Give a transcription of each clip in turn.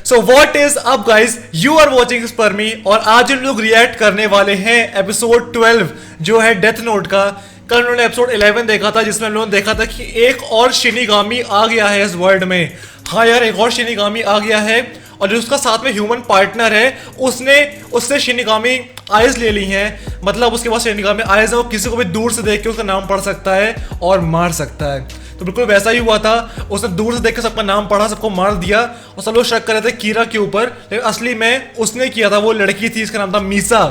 So what is up guys, you are watching स्पर्मी और आज हम लोग रिएक्ट करने वाले हैं एपिसोड 12 जो है डेथ नोट का। कल उन्होंने एपिसोड 11 देखा था जिसमें हम लोगों ने देखा था कि एक और शिनिगामी आ गया है इस वर्ल्ड में। हाँ यार, एक और शिनिगामी आ गया है और जो उसका साथ में ह्यूमन पार्टनर है उसने उससे शिनिगामी आइज ले ली हैं। मतलब उसके पास शिनिगामी आइज है, वो किसी को भी दूर से देख के उसका नाम पढ़ सकता है और मार सकता है। तो बिल्कुल वैसा ही हुआ था, उसने दूर से देख के सबका नाम पढ़ा, सबको मार दिया और सब लोग शक कर रहे थे कीरा के ऊपर, लेकिन असली में उसने किया था। वो लड़की थी, इसका नाम था मीसा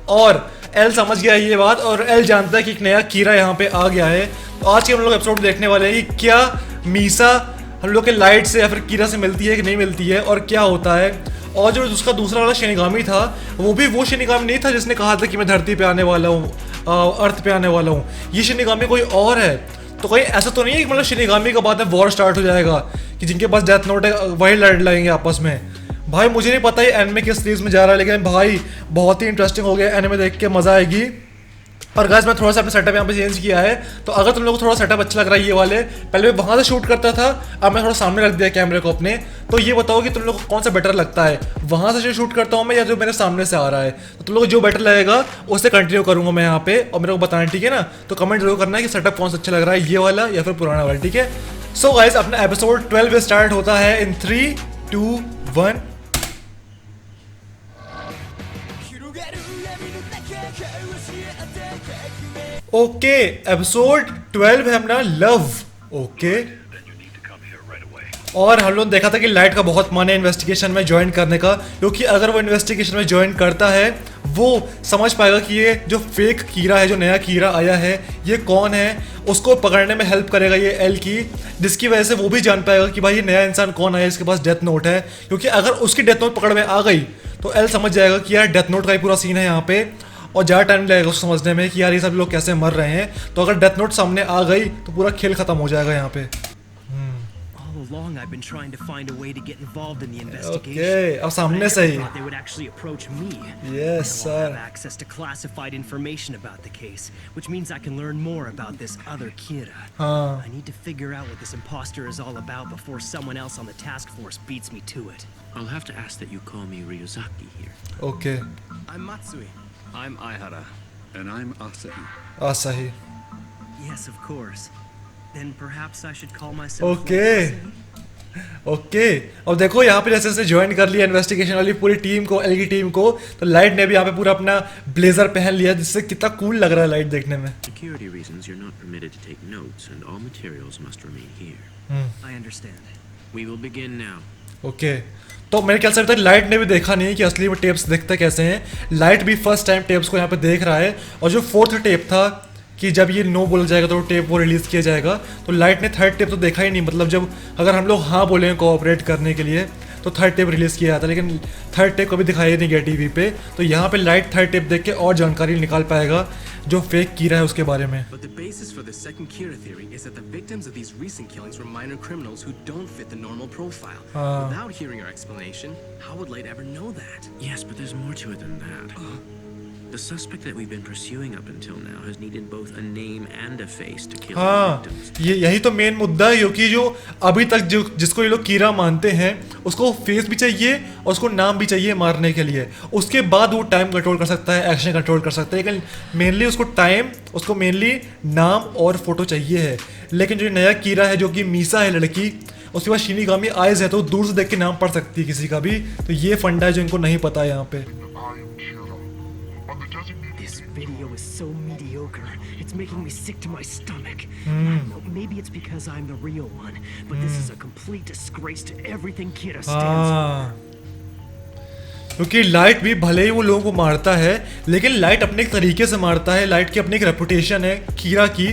और एल समझ गया ये बात और एल जानता है कि एक नया कीरा यहाँ पे आ गया है। तो आज के हम लोग एपिसोड देखने वाले हैं कि क्या मीसा हम लोग के लाइट से या फिर कीरा से मिलती है कि नहीं मिलती है और क्या होता है। और जो उसका दूसरा वाला शिनिगामी था वो भी वो शिनिगामी नहीं था जिसने कहा था कि मैं धरती पे आने वाला हूँ, अर्थ पे आने वाला हूँ। ये शिनिगामी कोई और है। तो कहीं ऐसा तो नहीं है कि मतलब शिनिगामी का बाद में वॉर स्टार्ट हो जाएगा कि जिनके पास डेथ नोट है वही लड़ लेंगे आपस में। भाई मुझे नहीं पता ये एनिमे किस सीरीज में जा रहा है, लेकिन भाई बहुत ही इंटरेस्टिंग हो गया, एनिमे देख के मजा आएगी। और गाइस मैं थोड़ा सा अपना सेटअप यहाँ पे चेंज किया है, तो अगर तुम लोगों को थोड़ा सेटअप अच्छा लग रहा है ये वाले, पहले मैं वहाँ से शूट करता था, अब मैं थोड़ा सामने रख दिया कैमरे को अपने। तो ये बताओ कि तुम लोग को कौन सा बेटर लगता है, वहाँ से जो शूट करता हूँ मैं या जो मेरे सामने से आ रहा है। तो तुम लोग को जो बेटर लगेगा उससे कंटिन्यू करूँगा मैं यहाँ पे और मेरे को बताना, ठीक है ना। तो कमेंट जरूर करना है कि सेटअप कौन सा अच्छा लग रहा है, ये वाला या फिर पुराना वाला, ठीक है। सो गाइस अपना एपिसोड 12 स्टार्ट होता है इन 3, 2, 1। ओके एपिसोड 12 है अपना लव। ओके और हम लोग देखा था कि लाइट का बहुत मन है इन्वेस्टिगेशन में ज्वाइन करने का, क्योंकि अगर वो इन्वेस्टिगेशन में ज्वाइन करता है वो समझ पाएगा कि ये जो फेक कीरा है, जो नया कीरा आया है, ये कौन है। उसको पकड़ने में हेल्प करेगा ये एल की, जिसकी वजह से वो भी जान पाएगा कि भाई ये नया इंसान कौन आया, इसके पास डेथ नोट है। क्योंकि अगर उसकी डेथ नोट पकड़ में आ गई तो एल समझ जाएगा कि यार डेथ नोट का ही पूरा सीन है यहाँ पे, और ज़्यादा टाइम लगेगा उसको समझने में कि यार ये सब लोग कैसे मर रहे हैं। तो अगर डेथ नोट सामने आ गई तो पूरा खेल खत्म हो जाएगा यहाँ पे। Long I've been trying to find a way to get involved in the investigation. Okay, अब सामने से ही। They would actually approach me. Yes, sir. I have access to classified information about the case, which means I can learn more about this other Kira. I need to figure out what this imposter is all about before someone else on the task force beats me to it. I'll have to ask that you call me Ryuzaki here. Okay. I'm Matsui. I'm Aihara. And I'm Asahi. Asahi. Yes, of course. Then perhaps I should call myself. Okay. Okay अब देखो यहाँ पे जैसे से join कर लिया investigation वाली पूरी टीम को, एल की टीम को, तो लाइट ने भी यहाँ पे पूरा अपना ब्लेजर पहन लिया, जिससे कितना कूल लग रहा है लाइट देखने में। Security reasons, you're not permitted to take notes, and all materials must remain here. I understand. We will begin now. Okay तो मेरे ख्याल से अभी तक लाइट ने भी देखा नहीं कि असली में टेप्स दिखते कैसे हैं। लाइट भी फर्स्ट टाइम टेप्स को यहाँ पे देख रहा है, और जो फोर्थ टेप था कि जब ये नो बोला जाएगा तो टेप वो रिलीज किया जाएगा, तो लाइट ने थर्ड टेप तो देखा ही नहीं। मतलब जब अगर हम लोग हाँ बोले कोऑपरेट करने के लिए तो थर्ड टेप रिलीज किया जाता, लेकिन थर्ड टेप कभी दिखाई नहीं गया टीवी पे। तो यहाँ पे लाइट थर्ड टेप देख के और जानकारी निकाल पाएगा जो फेक कीरा है उसके बारे में। But the basis for the second Kira theory is that the victims of these recent killings were minor criminals who don't fit the normal profile. Without hearing our explanation, how would Light ever know that? Yes, but there's more to it than that. The suspect that we've been pursuing up until now has needed both a name and a face to kill the victims. यही तो main मुद्दा है, क्योंकि जो अभी तक जो जिसको ये लोग कीरा मानते हैं उसको फेस भी चाहिए और उसको नाम भी चाहिए मारने के लिए। उसके बाद वो टाइम कंट्रोल कर सकता है, एक्शन कंट्रोल कर सकता है, लेकिन मेनली उसको टाइम, उसको मेनली नाम और फोटो चाहिए है। लेकिन जो नया कीरा है जो कि मीसा है लड़की, उसके बाद शिनिगामी आइज है, तो दूर से देख के नाम पढ़ सकती है किसी का भी। तो ये फंडा है जो इनको नहीं पता है यहाँ पे। This video is so mediocre. It's making me sick to my stomach. Maybe it's because I'm the real one, but this is a complete disgrace to everything Kira stands for. क्योंकि लाइट भी भले ही वो लोगों को मारता है, लेकिन light अपने एक तरीके से मारता है। लाइट की अपनी एक रेपुटेशन है कीरा की।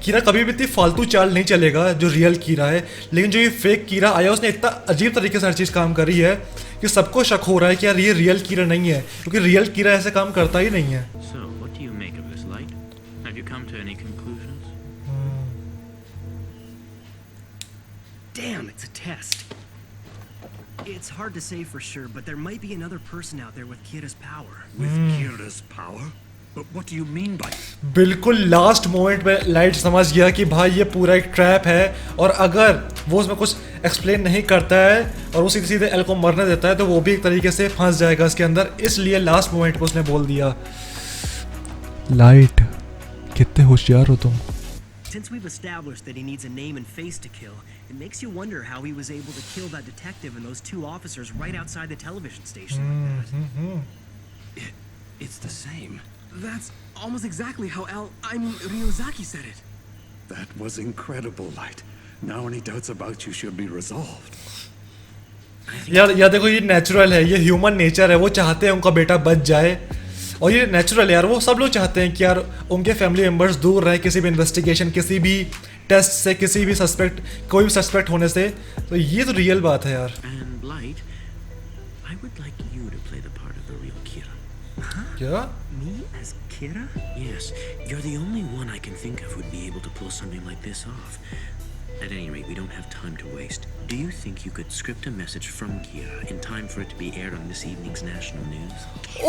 कीरा कभी भी इतनी फालतू चाल नहीं चलेगा जो रियल कीरा है, लेकिन जो ये फेक कीरा आया उसने इतना अजीब तरीके से हर चीज़ काम करी है कि सबको शक हो रहा है कि यार ये रियल कीरा नहीं है, क्योंकि रियल कीरा ऐसे काम करता ही नहीं है। So, what do you make of this, Light? Have you come to any conclusions? Damn, it's a test. It's hard to say for sure, but there might be another person out there with Kira's power. With Kira's power? But what do you mean by? बिल्कुल last moment में light समझ गया कि भाई ये पूरा एक trap है, और अगर वो उसमें कुछ एक्सप्लेन नहीं करता है और वो सीधे सीधे एल को मरने देता है, तो वो भी एक तरीके से फंस जाएगा इसके अंदर, इसलिए लास्ट मोमेंट पे उसने बोल दिया। लाइट, कितने होशियार हो तुम। Since we've established that he needs a name and face to kill, it makes you wonder how he was able to kill that detective and those 2 officers right outside the television station like that. It's the same. That's almost exactly how Ryozaki said it. That was incredible, Light. Now any doubts about you should be resolved. यार देखो, ये natural है, ये human nature है, वो चाहते हैं उनका बेटा बच जाए, और ये नेचुरल है यार, वो सब लोग चाहते हैं कि यार उनके फैमिली मेम्बर्स दूर रहे किसी भी इन्वेस्टिगेशन, किसी भी टेस्ट से, किसी भी सस्पेक्ट, कोई भी सस्पेक्ट होने से, तो ये तो रियल बात है यार। And Light, I would like you to play the part of the real Kira. क्या? Me as Kira? Yes, you're the only one I can think of who'd be able to pull something like this off. At any rate, we don't have time to waste. Do you think you could script a message from Kira in time for it to be aired on this evening's national news?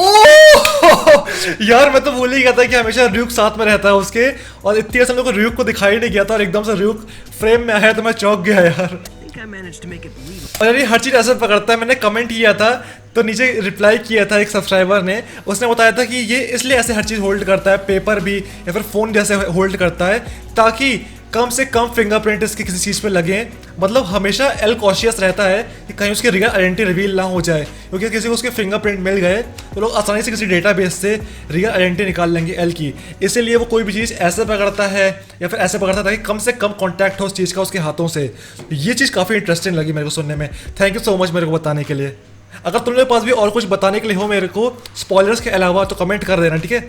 ओह यार, मैं तो भूल ही गया था कि हमेशा Ryuk साथ में रहता है उसके, और इतनी देर से हम लोग को र्यूक को दिखाई नहीं गया था, और एकदम से र्यूक फ्रेम में आया तो मैं चौंक गया यार। I think I managed to make it believable. और यार ये हर चीज़ ऐसे पकड़ता है। मैंने कमेंट किया था तो नीचे रिप्लाई किया था एक सब्सक्राइबर ने, उसने बताया था कि ये इसलिए ऐसे हर चीज़ होल्ड करता है, पेपर भी या फिर फ़ोन जैसे होल्ड करता है, ताकि कम से कम फिंगरप्रिंट इसके किसी चीज़ पे लगे। मतलब हमेशा एल कॉशियस रहता है कि कहीं उसकी रियल आइडेंटिटी रिवील ना हो जाए, क्योंकि किसी को उसके फिंगरप्रिंट मिल गए तो लोग आसानी से किसी डेटाबेस से रियल आइडेंटिटी निकाल लेंगे एल की। इसीलिए वो कोई भी चीज़ ऐसे पकड़ता है या फिर ऐसे पकड़ता है कि कम से कम कॉन्टैक्ट हो उस चीज़ का उसके हाथों से। ये चीज़ काफ़ी इंटरेस्टिंग लगी मेरे को सुनने में। थैंक यू सो मच मेरे को बताने के लिए। अगर तुम लोगों के पास भी और कुछ बताने के लिए हो मेरे को स्पॉयलर्स के अलावा, तो कमेंट कर देना, ठीक है?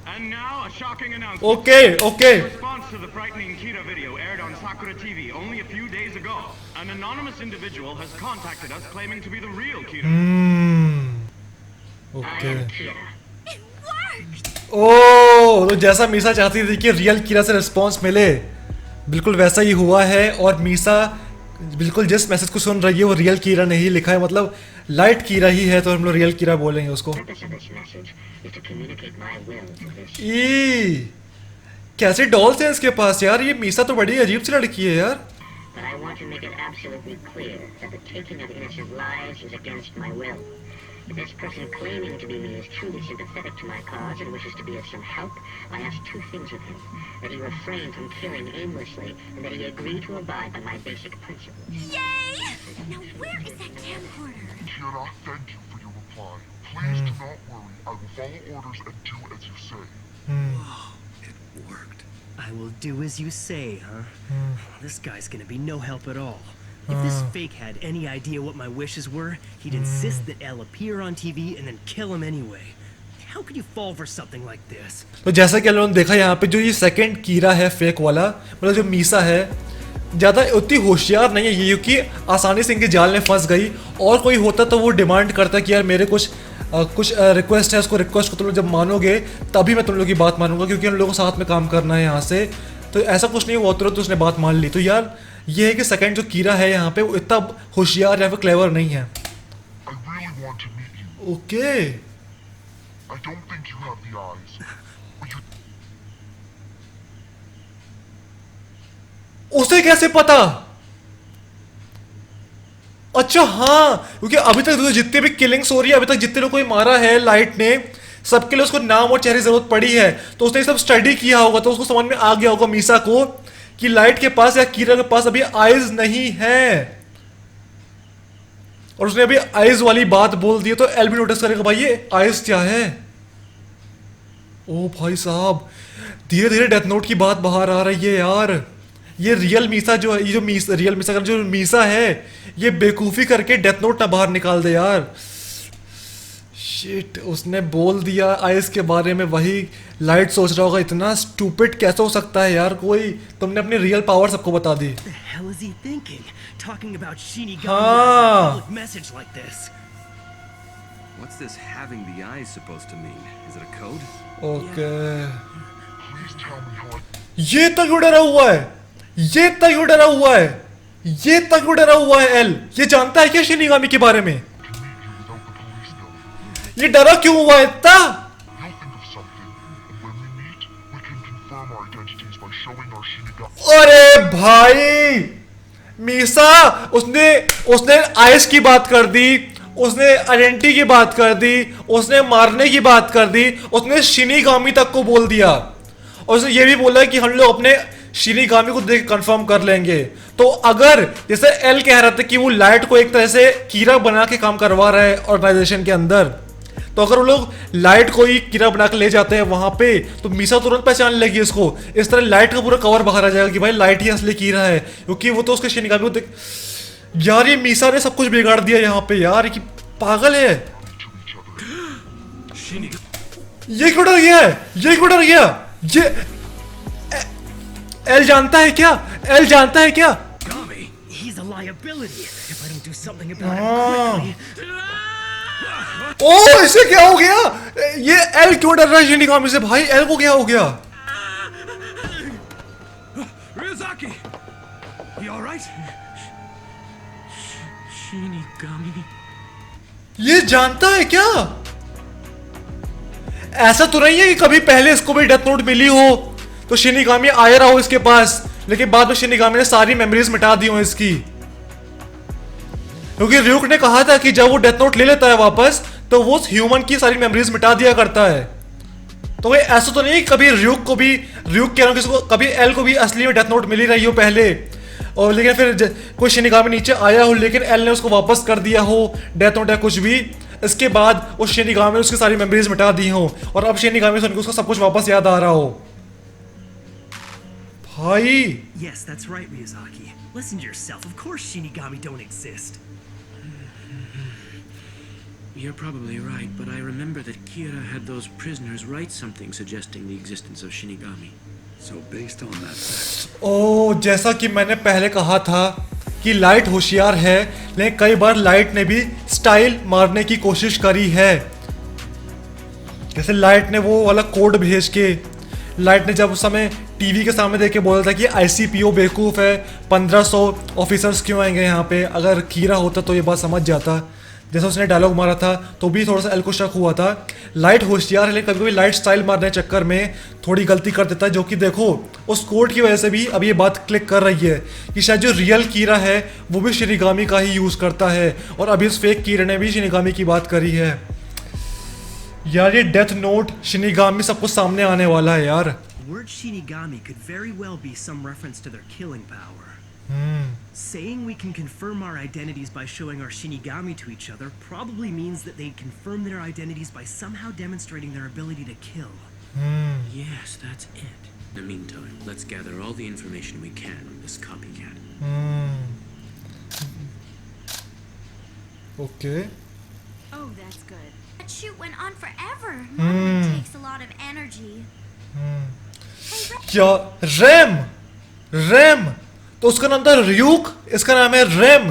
And now a shocking announcement. Okay okay. In response to the frightening Kira video aired on Sakura TV only a few days ago, an anonymous individual has contacted us claiming to be the real Kira. Okay. Oh, तो जैसा मीसा चाहती थी कि real कीरा से response मिले, बिल्कुल वैसा ही हुआ है। और मीसा बिल्कुल जिस मैसेज को सुन रही है वो रियल कीरा नहीं लिखा है, मतलब लाइट कीरा ही है, तो हम लोग रियल कीरा बोलेंगे उसको। ई कैसे डॉल्स हैं इसके पास यार, ये मीसा तो बड़ी अजीब सी लड़की है यार। But I want to make it absolutely clear that the taking of innocent lives is against my will. If this person claiming to be me is truly sympathetic to my cause and wishes to be of some help, I ask 2 things of him. That he refrain from killing aimlessly, and that he agree to abide by my basic principles. Yay! Now where is that camcorder? Kira, thank you for your reply. Please do not worry. I will follow orders and do as you say. It worked. I will do as you say, huh? This guy's gonna be no help at all. If this fake had any idea what my wishes were, he'd insist that Elle appear on TV and then kill him anyway. How could you fall for something like this? तो जैसा कि लोगों ने देखा यहाँ पे, जो ये सेकंड कीरा है फेक वाला, मतलब जो मीसा है, ज़्यादा उतनी होशियार नहीं है ये, क्योंकि आसानी से इनके जाल में फंस गई। और कोई होता तो वो डिमांड करता कि यार मेरे कुछ रिक्वेस्ट है, उसको रिक्वेस्ट को तुम लोग जब मानोगे तभी मैं तुम लोग की बात मानूंगा, क्योंकि उन लोगों को साथ में काम करना है यहाँ से। तो ऐसा कुछ नहीं हुआ, तुरंत उसने बात मान ली। तो यार ये है कि सेकंड जो कीरा है यहाँ पे वो इतना होशियार या फिर क्लेवर नहीं है। I really want to meet you. Okay I don't think you have the eyes. But you उसे कैसे पता? अच्छा हाँ, क्योंकि अभी तक तो जितने भी किलिंग्स हो रही है, अभी तक जितने लोगों को मारा है लाइट ने, सबके लिए उसको नाम और चेहरे की जरूरत पड़ी है। तो उसने सब स्टडी किया होगा, तो उसको समझ में आ गया होगा मीसा को कि लाइट के पास या कीरा के पास अभी आइज नहीं है, और उसने अभी आइज वाली बात बोल दी, तो एल भी नोटिस करेगा भाई ये आइज क्या है। ओ भाई साहब, धीरे धीरे डेथ नोट की बात बाहर आ रही है यार। ये रियल मीसा जो है, ये जो रियल मीसा का जो मीसा है, ये बेवकूफ़ी करके डेथ नोट ना बाहर निकाल दे यार। शिट, उसने बोल दिया आइस के बारे में, वही लाइट सोच रहा होगा इतना स्टूपिड कैसे हो सकता है यार कोई, तुमने अपनी रियल पावर सबको बता दी। What the hell is he thinking? Talking about Shinigami Ah. as a public message like this. What's this having the eyes supposed to mean? Is it a code? Okay please tell me how I ये तक क्यों डरा हुआ है, ये तक क्यों डरा हुआ है, ये तक क्यों डरा हुआ है एल? ये जानता है क्या शिनिगामी के बारे में? can meet you without the police knowing. ये डरा क्यों हुआ है इतना? You'll think of something, and when we meet, we can confirm our identities by showing our Shinigami. अरे भाई, मीसा उसने उसने आइस की बात कर दी, उसने आइडेंटिटी की बात कर दी, उसने मारने की बात कर दी, उसने शिनिगामी तक को बोल दिया और उसने ये भी बोला कि हम लोग अपने शिनिगामी को देख कंफर्म कर लेंगे। तो अगर जैसे एल कह रहा था कि वो लाइट को एक तरह से कीड़ा बना के काम करवा रहा है ऑर्गेनाइजेशन के अंदर, तो अगर वो लोग लाइट को ही कीड़ा बना के ले जाते हैं वहां पे, तो मीसा तुरंत पहचान लेगी इसको। इस तरह लाइट का पूरा कवर बाहर आ जाएगा कि भाई लाइट ही असली कीड़ा है, क्योंकि वो तो उसके शिनिगामी को देख। यार ये मीसा ने सब कुछ बिगाड़ दिया यहाँ पे यार, ये पागल है। ये क्यों डर गया है? ये क्यों डर गया? ये एल जानता है क्या? एल जानता है क्या? He's a liability. If I don't do something about him quickly. ओ इसे क्या हो गया? ये एल क्यों डर रहा है शिनिगामी से? भाई एल को क्या हो गया? Ryuzaki! You alright? Shinigami. ये जानता है क्या? ऐसा तो नहीं है कि कभी पहले इसको भी डेथ नोट मिली हो तो शिनिगामी आया रहा हो इसके पास, लेकिन बाद में शिनिगामी ने सारी मेमोरीज मिटा दी हो इसकी। क्योंकि ryuk ने कहा था कि जब वो डेथ नोट ले लेता है वापस तो वो ह्यूमन की सारी मेमोरीज मिटा दिया करता है। तो ये ऐसा तो नहीं है कि कभी ryuk कह रहा हूं किसी को, कभी एल को भी असली में डेथ नोट मिली रही हो पहले, और लेकिन फिर कोई शिनिगामी नीचे आया हो लेकिन एल ने उसको वापस कर दिया हो डेथ नोट या कुछ भी, इसके बाद उस शिनिगामी ने उसकी सारी मेमोरीज मिटा दी हो और अब शिनिगामी सुन के उसको सब कुछ वापस याद आ रहा हो। भाई Yes, that's right, Miyazaki. Listen to yourself. Of course Shinigami don't exist. You're probably right, but I remember that Kira had those prisoners write something suggesting the existence of Shinigami. So based on that fact, ओ जैसा कि मैंने पहले कहा था कि light होशियार है, लेकिन कई बार लाइट ने भी स्टाइल मारने की कोशिश करी है। जैसे लाइट ने वो वाला कोड भेज के, लाइट ने जब उस समय टीवी के सामने देख के बोला था कि आईसीपीओ बेवकूफ़ है, 1500 ऑफिसर्स क्यों आएंगे यहाँ पे, अगर कीरा होता तो ये बात समझ जाता। जैसे उसने डायलॉग मारा था तो भी थोड़ा सा एल को शक हुआ था। लाइट होशियार है लेकिन कभी कभी लाइट स्टाइल मारने के चक्कर में थोड़ी गलती कर देता है, जो कि देखो उस कोड की वजह से भी अब ये बात क्लिक कर रही है कि शायद जो रियल कीरा है वो भी शिनिगामी का ही यूज़ करता है, और अभी उस फेक कीरे ने भी शिनिगामी की बात करी है। यार ये डेथ नोट शिनिगामी सब कुछ सामने आने वाला है यार। Word Shinigami could very well be some reference to their killing power. Saying we can confirm our identities by showing our Shinigami to each other probably means that they'd confirm their identities by somehow demonstrating their ability to kill. Yes, that's it. In the meantime, let's gather all the information we can on this copycat. Okay. Oh, that's good. That shoot went on forever. Modeling takes a lot of energy. क्या RAM तो उसका नाम था ryuk, इसका नाम है RAM.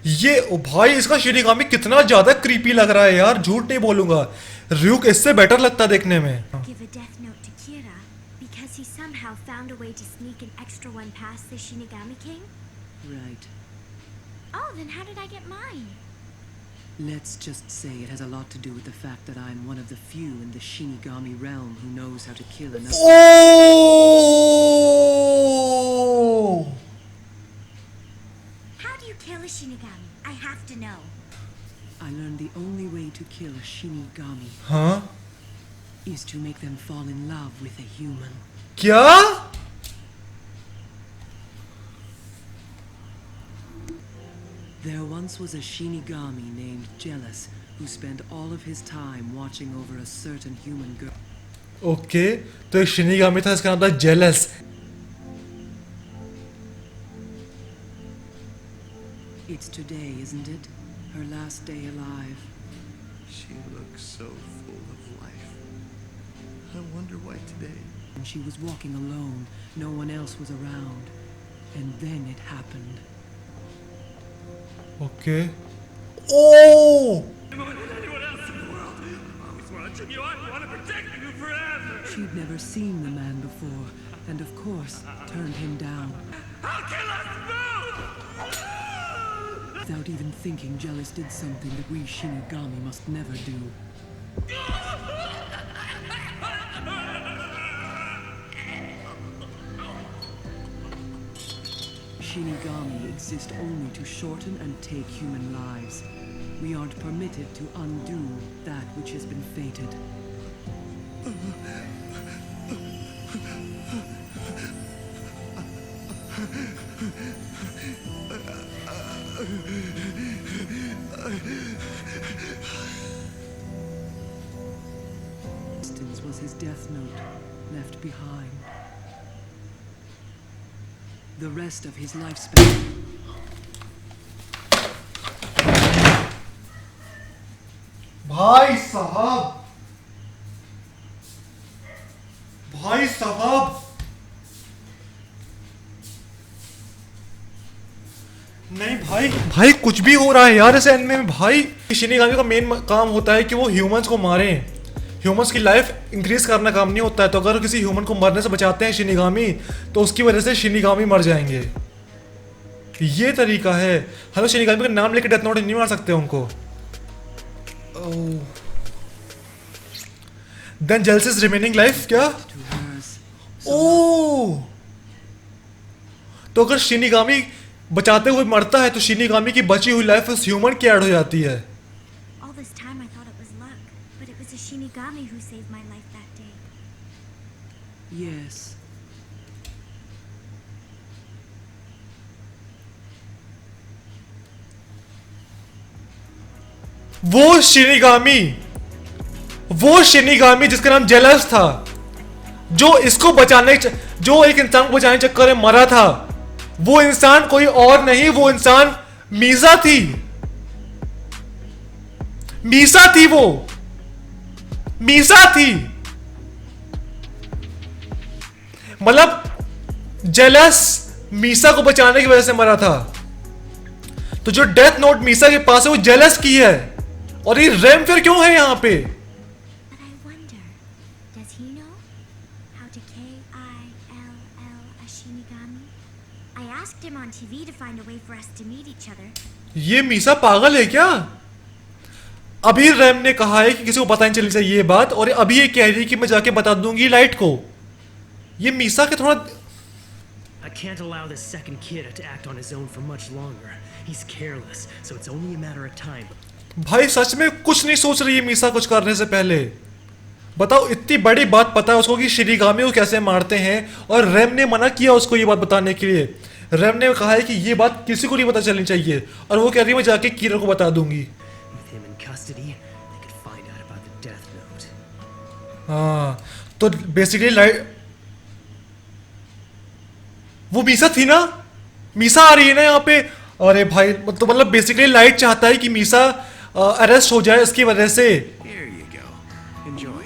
ये ओ भाई इसका शिनिगामी कितना ज्यादा क्रीपी लग रहा है यार, झूठ नहीं बोलूंगा। ryuk इससे बेटर लगता देखने में। Give a death note to Kira because he somehow found a way to sneak an extra one past the Shinigami King? Right. Oh, then how did I get mine? Let's just say it has a lot to do with the fact that I'm one of the few in the Shinigami realm who knows how to kill enough. Oh! How do you kill a Shinigami? I have to know. I learned the only way to kill a Shinigami is to make them fall in love with a human. क्या? There once was a Shinigami named Jealous who spent all of his time watching over a certain human girl. Okay तो एक shinigami था, इसका नाम था jealous. It's today, isn't it? Her last day alive. She looks so full of life. I wonder why today. And she was walking alone. No one else was around. And then it happened. Okay oh She'd never seen the man before, and of course, turned him down. Without even thinking, Jealous did something that we Shinigami must never do. She Shinigami exist only to shorten and take human lives. We aren't permitted to undo that which has been fated. Distance was his death note, left behind. The rest of his lifespan. भाई साहब, भाई साहब, नहीं भाई, भाई कुछ भी हो रहा है यार इस एनिमे में। भाई शिनिगामी का मेन काम होता है कि वो ह्यूमंस को मारें, ह्यूमंस की लाइफ इंक्रीज करना काम नहीं होता है। तो अगर किसी ह्यूमन को मरने से बचाते हैं शिनिगामी, तो उसकी वजह से शिनिगामी मर जाएंगे। ये तरीका है। हम शिनिगामी का नाम लेके डेथ नोट नहीं मार सकते उनको। देन जेलसिस रिमेनिंग लाइफ क्या? ओह, तो अगर शिनिगामी बचाते हुए मरता है तो शिनिगामी की बची हुई लाइफ उस ह्यूमन की ऐड हो जाती है। All this time I thought it was luck, but it was a Shinigami who saved my life that day. Yes. वो शिनिगामी जिसका नाम जेलस था, जो इसको बचाने, जो एक इंसान को बचाने के चक्कर में मरा था, वो इंसान कोई और नहीं, वो इंसान मीसा थी। मीसा थी, वो मीसा थी। मतलब जेलस मीसा को बचाने की वजह से मरा था। तो जो डेथ नोट मीसा के पास है वो जेलस की है। और ये रेम फिर क्यों है यहां पे? But I wonder, does he know how to K-I-L-L a Shinigami? I asked him on TV to find a way for us to meet each other. ये मीसा पागल है क्या? अभी रेम ने कहा है कि किसी को पता नहीं चलनी चाहिए ये बात, और अभी ये कह रही है कि मैं जाके बता दूंगी लाइट को। ये मीसा के थोड़ा I can't allow this second kid to act on his own for much longer. He's careless, so it's only a matter of time. भाई सच में कुछ नहीं सोच रही है मीसा कुछ करने से पहले। बताओ, इतनी बड़ी बात पता है उसको कि शिनिगामी को कैसे मारते हैं, और रेम ने मना किया उसको ये बात बताने के लिए। रेम ने कहा है कि ये बात किसी को नहीं पता चलनी चाहिए, और वो कह रही है मैं जाके कीरा को बता दूंगी। With him in custody, they could find out about the death note. हाँ, तो बेसिकली लाइट, वो मीसा थी ना, मीसा आ रही है ना यहाँ पे। अरे भाई, तो मतलब बेसिकली लाइट चाहता है कि मीसा अरेस्ट हो जाए इसकी वजह से। Here you go. Enjoy.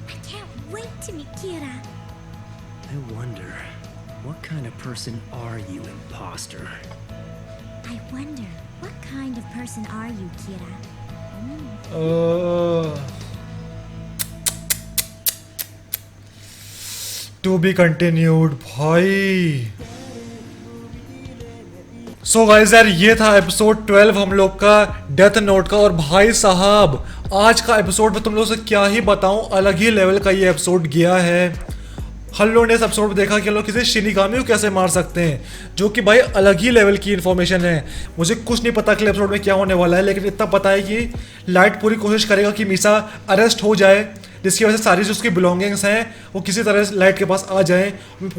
I can't wait to meet Kira. I wonder, what kind of person are you, imposter? I wonder, what kind of person are you, Kira? To be continued भाई। So guys यार, ये था episode 12 हम लोग का death note का। और भाई साहब, आज का एपिसोड में तुम लोग से क्या ही बताऊं, अलग ही लेवल का ये एपिसोड गया है। हम लोगों ने इस एपिसोड में देखा कि हम लोग किसी शिनिगामी को कैसे मार सकते हैं, जो कि भाई अलग ही लेवल की इन्फॉर्मेशन है। मुझे कुछ नहीं पता कि एपिसोड में क्या होने वाला है, लेकिन इतना पता है कि लाइट पूरी कोशिश करेगा कि मीसा अरेस्ट हो जाए, जिसकी वजह से सारी जो उसकी बिलोंगिंग्स हैं वो किसी तरह लाइट के पास आ जाएं।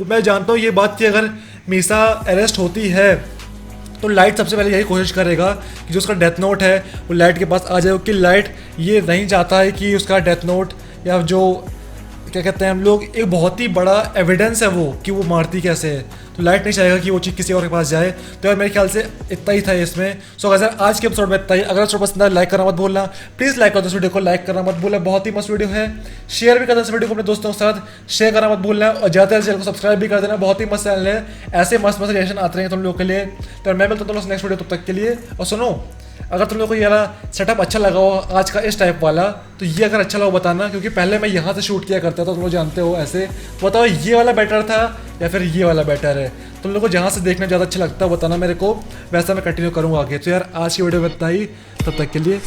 मैं जानता हूँ ये बात कि अगर मीसा अरेस्ट होती है तो लाइट सबसे पहले यही कोशिश करेगा कि जो उसका डेथ नोट है वो लाइट के पास आ जाए, क्योंकि लाइट ये नहीं चाहता है कि उसका डेथ नोट या जो क्या कहते हैं हम लोग, एक बहुत ही बड़ा एविडेंस है वो कि वो मारती कैसे है। तो लाइट नहीं चाहेगा कि वो चीज़ किसी और के पास जाए। तो यार मेरे ख्याल से इतना ही था इसमें। सो अगर आज के एपिसोड में इतना ही। अगर एपिसोड पसंद आए लाइक करना मत भूलना, प्लीज़ लाइक करो इस वीडियो को, लाइक करना मत भूलना, बहुत ही मस्त वीडियो है। शेयर भी करना इस वीडियो को अपने दोस्तों के साथ, शेयर करना मत भूलना, और ज़्यादा से चैनल को सब्सक्राइब भी कर देना। बहुत ही मस्त चैनल है, ऐसे मस्त मस्त रिएक्शन आते रहेंगे तुम लोग के लिए। तो मैं मिलता हूँ नेक्स्ट वीडियो तब तक के लिए। और सुनो, अगर तुम लोग को ये वाला सेटअप अच्छा लगा हो आज का इस टाइप वाला, तो ये अगर अच्छा लगा बताना, क्योंकि पहले मैं यहाँ से शूट किया करता था, तुम लोग जानते हो ऐसे। बताओ ये वाला बेटर था या फिर ये वाला बेटर है। तुम लोग को जहाँ से देखना ज़्यादा अच्छा लगता है बताना मेरे को, वैसा मैं कंटिन्यू करूँगा आगे। तो यार आज की वीडियो में इतना ही, तब तक के लिए